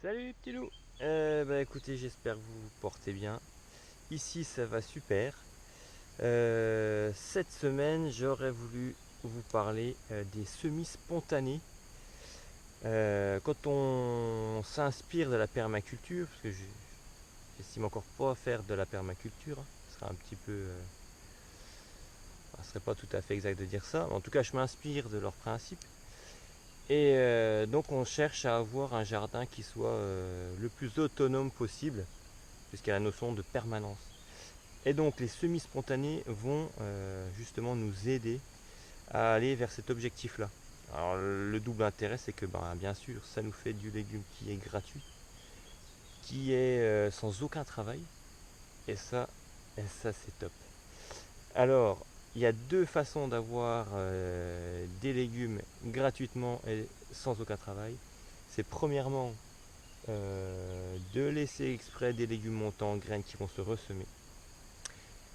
Salut les petits loups. Écoutez, j'espère que vous vous portez bien. Ici ça va super. Cette semaine j'aurais voulu vous parler des semis spontanés. Quand on s'inspire de la permaculture, parce que j'estime encore pas faire de la permaculture, hein, ce serait un petit peu... ce serait pas tout à fait exact de dire ça, mais en tout cas je m'inspire de leurs principes. Et donc on cherche à avoir un jardin qui soit le plus autonome possible, puisqu'il y a la notion de permanence. Et donc les semis spontanés vont justement nous aider à aller vers cet objectif-là. Alors le double intérêt, c'est que bien sûr, ça nous fait du légume qui est gratuit, qui est sans aucun travail, et ça c'est top. Alors, il y a deux façons d'avoir des légumes gratuitement et sans aucun travail. C'est premièrement de laisser exprès des légumes montants en graines qui vont se ressemer.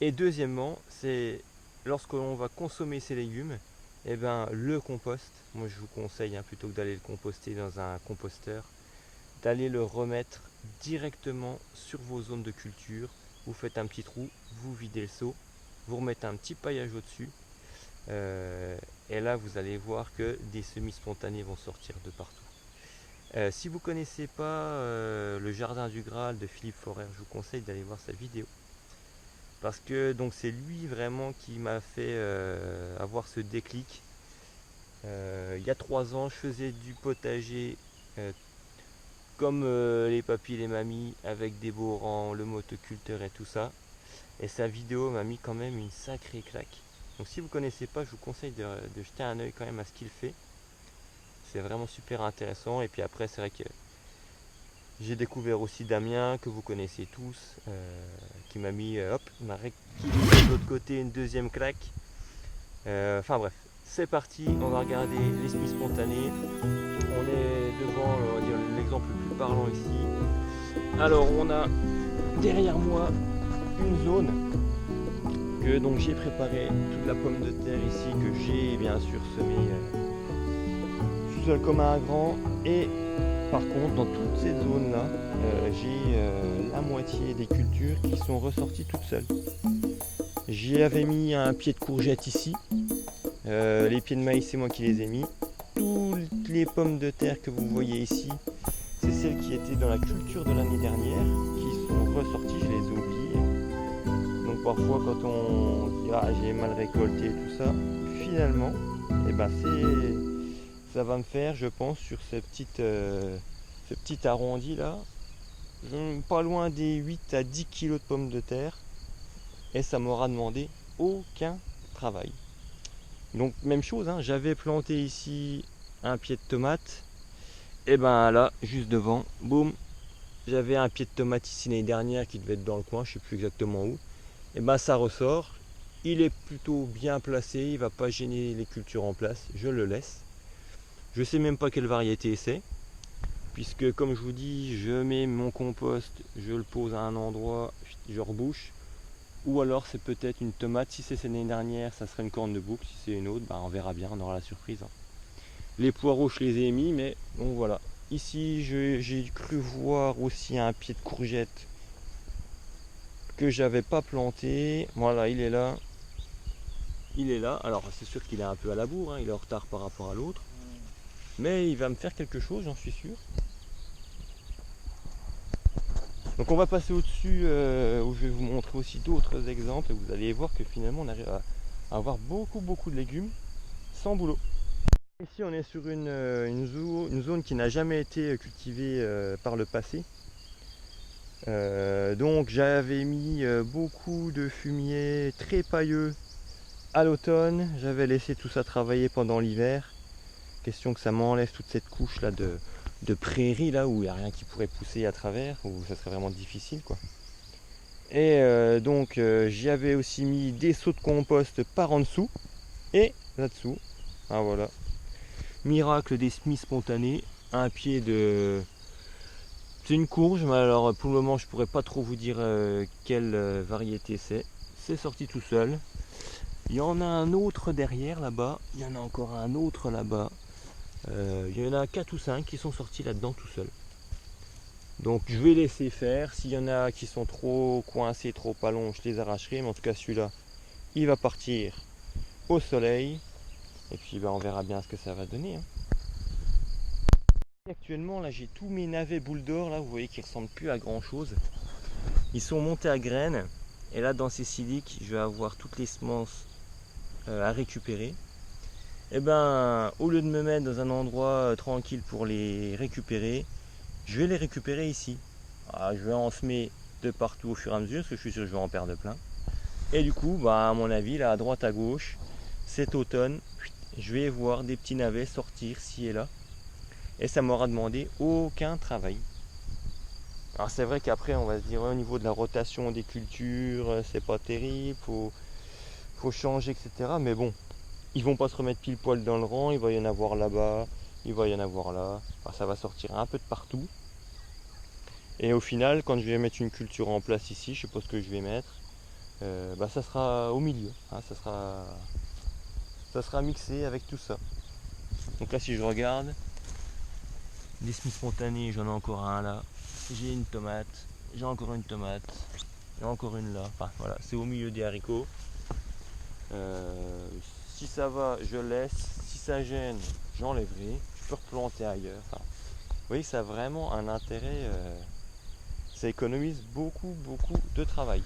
Et deuxièmement, c'est lorsque l'on va consommer ces légumes, le compost, moi je vous conseille, plutôt que d'aller le composter dans un composteur, d'aller le remettre directement sur vos zones de culture. Vous faites un petit trou, vous videz le seau, vous remettez un petit paillage au-dessus, et là vous allez voir que des semis spontanés vont sortir de partout. Si vous ne connaissez pas le jardin du Graal de Philippe Forrer, je vous conseille d'aller voir sa vidéo. Parce que donc c'est lui vraiment qui m'a fait avoir ce déclic. Il y a 3 ans, je faisais du potager comme les papis et les mamies, avec des beaux rangs, le motoculteur et tout ça. Et sa vidéo m'a mis quand même une sacrée claque. Donc si vous ne connaissez pas, je vous conseille de jeter un œil quand même à ce qu'il fait. C'est vraiment super intéressant. Et puis après, c'est vrai que j'ai découvert aussi Damien, que vous connaissez tous, qui m'a mis, il m'a rééquilibré de l'autre côté une deuxième claque. Enfin bref, c'est parti, on va regarder les semis spontanés. On est devant, on va dire, l'exemple le plus parlant ici. Alors on a derrière moi une zone que donc j'ai préparé toute la pomme de terre ici, que j'ai bien sûr semée tout seul comme un grand. Et par contre, dans toutes ces zones-là, j'ai la moitié des cultures qui sont ressorties toutes seules. J'y avais mis un pied de courgette ici. Les pieds de maïs, c'est moi qui les ai mis. Toutes les pommes de terre que vous voyez ici, c'est celles qui étaient dans la culture de l'année dernière, qui sont ressorties, je les ai oubliées. Donc parfois quand on dit j'ai mal récolté tout ça, finalement, ça va me faire, je pense, sur ce petit arrondi là, pas loin des 8 à 10 kilos de pommes de terre, et ça m'aura demandé aucun travail. Donc même chose, j'avais planté ici un pied de tomate, et là, juste devant, boum, j'avais un pied de tomate ici l'année dernière qui devait être dans le coin, je sais plus exactement où, et ça ressort, il est plutôt bien placé, il va pas gêner les cultures en place, je le laisse. Je sais même pas quelle variété c'est, puisque comme je vous dis, je mets mon compost, je le pose à un endroit, je rebouche. Ou alors c'est peut-être une tomate, si c'est l'année dernière, ça serait une corne de bouc, si c'est une autre, on verra bien, on aura la surprise. Les poireaux, je les ai mis, mais bon voilà. Ici, j'ai cru voir aussi un pied de courgette que j'avais pas planté. Voilà, il est là. Il est là. Alors c'est sûr qu'il est un peu à la bourre, il est en retard par rapport à l'autre. Mais il va me faire quelque chose, j'en suis sûr. Donc on va passer au-dessus où je vais vous montrer aussi d'autres exemples et vous allez voir que finalement on arrive à avoir beaucoup de légumes sans boulot. Ici on est sur une zone qui n'a jamais été cultivée par le passé. Donc j'avais mis beaucoup de fumier très pailleux à l'automne. J'avais laissé tout ça travailler pendant l'hiver. Question que ça m'enlève toute cette couche là de prairie là où il n'y a rien qui pourrait pousser à travers, où ça serait vraiment difficile quoi. Et j'y avais aussi mis des seaux de compost par en dessous et là-dessous, voilà, miracle des semis spontanés, un pied de... C'est une courge, mais alors pour le moment je pourrais pas trop vous dire quelle variété c'est sorti tout seul. Il y en a un autre derrière là-bas, il y en a encore un autre là-bas. Il y en a 4 ou 5 qui sont sortis là-dedans tout seuls. Donc je vais laisser faire. S'il y en a qui sont trop coincés, trop pas longs, je les arracherai. Mais en tout cas celui-là, il va partir au soleil. Et puis on verra bien ce que ça va donner, hein. Actuellement là j'ai tous mes navets boules d'or là, vous voyez qu'ils ressemblent plus à grand chose. Ils sont montés à graines. Et là dans ces siliques, je vais avoir toutes les semences à récupérer. Et ben au lieu de me mettre dans un endroit tranquille pour les récupérer, je vais les récupérer ici. Je vais en semer de partout au fur et à mesure, parce que je suis sûr que je vais en perdre plein. Et du coup, à mon avis, là à droite à gauche, cet automne, je vais voir des petits navets sortir ci et là. Et ça m'aura demandé aucun travail. Alors c'est vrai qu'après on va se dire au niveau de la rotation des cultures, c'est pas terrible, faut changer, etc. Mais bon, ils vont pas se remettre pile poil dans le rang, il va y en avoir là-bas, il va y en avoir là. Enfin, ça va sortir un peu de partout. Et au final, quand je vais mettre une culture en place ici, je sais pas ce que je vais mettre, ça sera au milieu, hein, ça sera mixé avec tout ça. Donc là si je regarde, des semis spontanés, j'en ai encore un là, j'ai une tomate, j'ai encore une tomate, j'ai encore une là, enfin voilà, c'est au milieu des haricots. Si ça va, je laisse, si ça gêne, j'enlèverai, je peux replanter ailleurs. Enfin, vous voyez, ça a vraiment un intérêt, ça économise beaucoup de travail.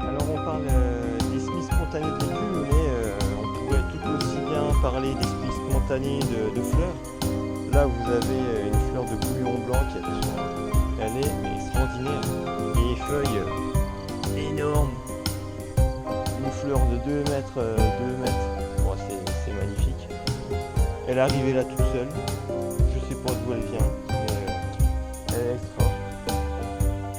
Alors on parle des semis spontanés de légumes, mais on pourrait tout aussi bien parler des semis spontanés de fleurs. Là vous avez une fleur de bouillon blanc qui elle est mais extraordinaire. Les feuilles énormes, une fleur de 2 mètres, bon, c'est magnifique. Elle est arrivée là toute seule, je sais pas d'où elle vient, mais elle est extra.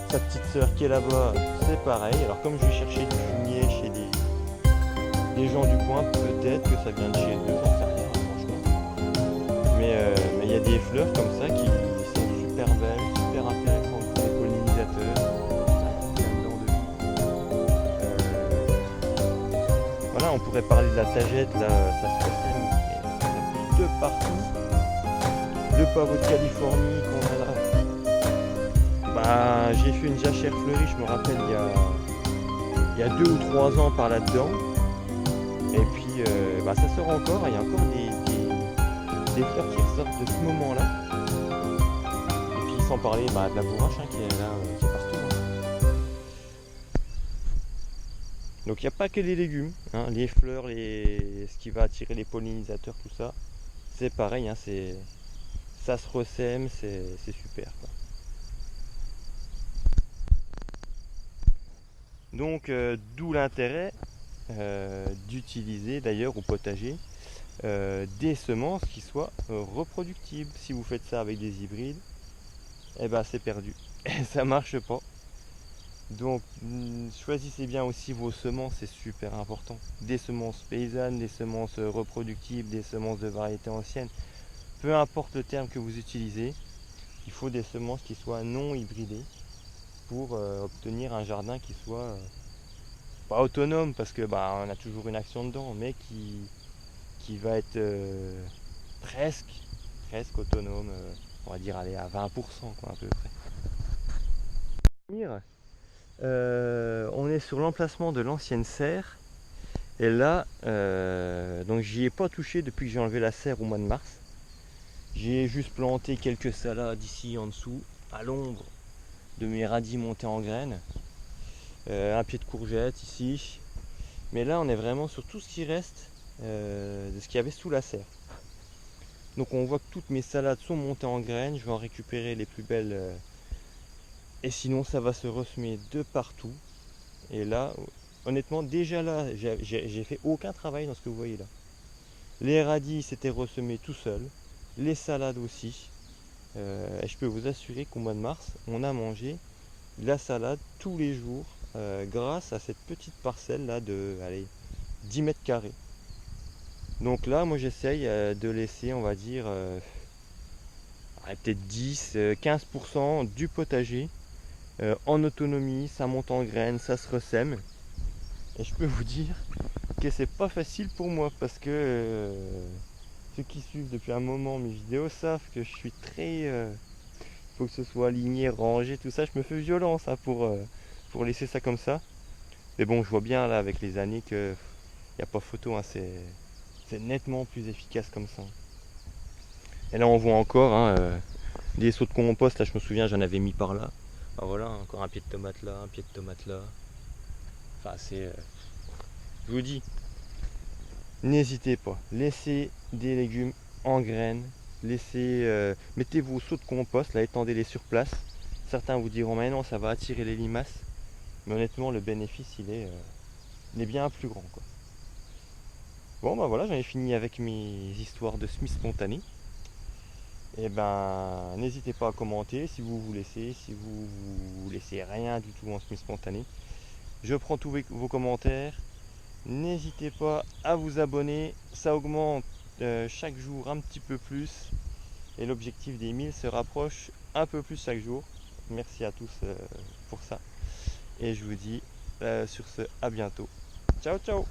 Sa petite sœur qui est là-bas, c'est pareil. Alors comme je vais chercher du fumier chez des gens du coin, peut-être que ça vient de chez eux, j'en sais rien, franchement. Mais il y a des fleurs comme ça qui sont super belles, super intéressantes pour les pollinisateurs. Voilà, on pourrait parler de la tagette, là, ça se passe de partout. Le pavot de Californie qu'on a là. J'ai fait une jachère fleurie, je me rappelle, il y a 2 ou 3 ans par là-dedans. Et puis ça sort encore, il y a encore des fleurs qui ressortent de ce moment-là. Et puis sans parler de la bourrache qui est là, qui est partout, hein. Donc il n'y a pas que les légumes, hein, les fleurs, ce qui va attirer les pollinisateurs, tout ça. C'est pareil, hein, ça se ressème, c'est super, quoi. Donc d'où l'intérêt d'utiliser d'ailleurs au potager des semences qui soient reproductibles. Si vous faites ça avec des hybrides, c'est perdu. Ça marche pas. Donc choisissez bien aussi vos semences, c'est super important. Des semences paysannes, des semences reproductibles, des semences de variétés anciennes. Peu importe le terme que vous utilisez, il faut des semences qui soient non hybridées pour obtenir un jardin qui soit pas autonome parce que on a toujours une action dedans, mais qui va être presque autonome, on va dire aller à 20% quoi, à peu près. On est sur l'emplacement de l'ancienne serre et là donc j'y ai pas touché depuis que j'ai enlevé la serre au mois de mars. J'ai juste planté quelques salades ici en dessous à l'ombre de mes radis montés en graines, un pied de courgette ici, mais là on est vraiment sur tout ce qui reste de ce qu'il y avait sous la serre. Donc on voit que toutes mes salades sont montées en graines, je vais en récupérer les plus belles et sinon ça va se ressemer de partout. Et là honnêtement déjà là j'ai fait aucun travail dans ce que vous voyez là. Les radis s'étaient ressemés tout seuls, les salades aussi. Et je peux vous assurer qu'au mois de mars on a mangé la salade tous les jours grâce à cette petite parcelle là de 10 mètres carrés. Donc là moi j'essaye de laisser on va dire peut-être 10-15% du potager en autonomie, ça monte en graines, ça se ressème. Et je peux vous dire que c'est pas facile pour moi parce que ceux qui suivent depuis un moment mes vidéos savent que je suis faut que ce soit aligné, rangé, tout ça. Je me fais violence hein, pour laisser ça comme ça. Mais bon, je vois bien là avec les années que y a pas photo, hein, c'est nettement plus efficace comme ça. Et là on voit encore hein, des sauts de compost, là je me souviens j'en avais mis par là. Ah, voilà, encore un pied de tomate là, un pied de tomate là. Enfin c'est. Je vous dis, n'hésitez pas, laissez des légumes en graines, mettez vos seaux de compost, là étendez-les sur place. Certains vous diront mais non ça va attirer les limaces. Mais honnêtement le bénéfice il est bien plus grand quoi. Bon bah voilà, j'en ai fini avec mes histoires de semis spontanés. Et ben n'hésitez pas à commenter si vous laissez, si vous laissez rien du tout en semis spontané. Je prends tous vos commentaires. N'hésitez pas à vous abonner, ça augmente chaque jour un petit peu plus. Et l'objectif des 1000 se rapproche un peu plus chaque jour. Merci à tous pour ça. Et je vous dis sur ce à bientôt. Ciao ciao.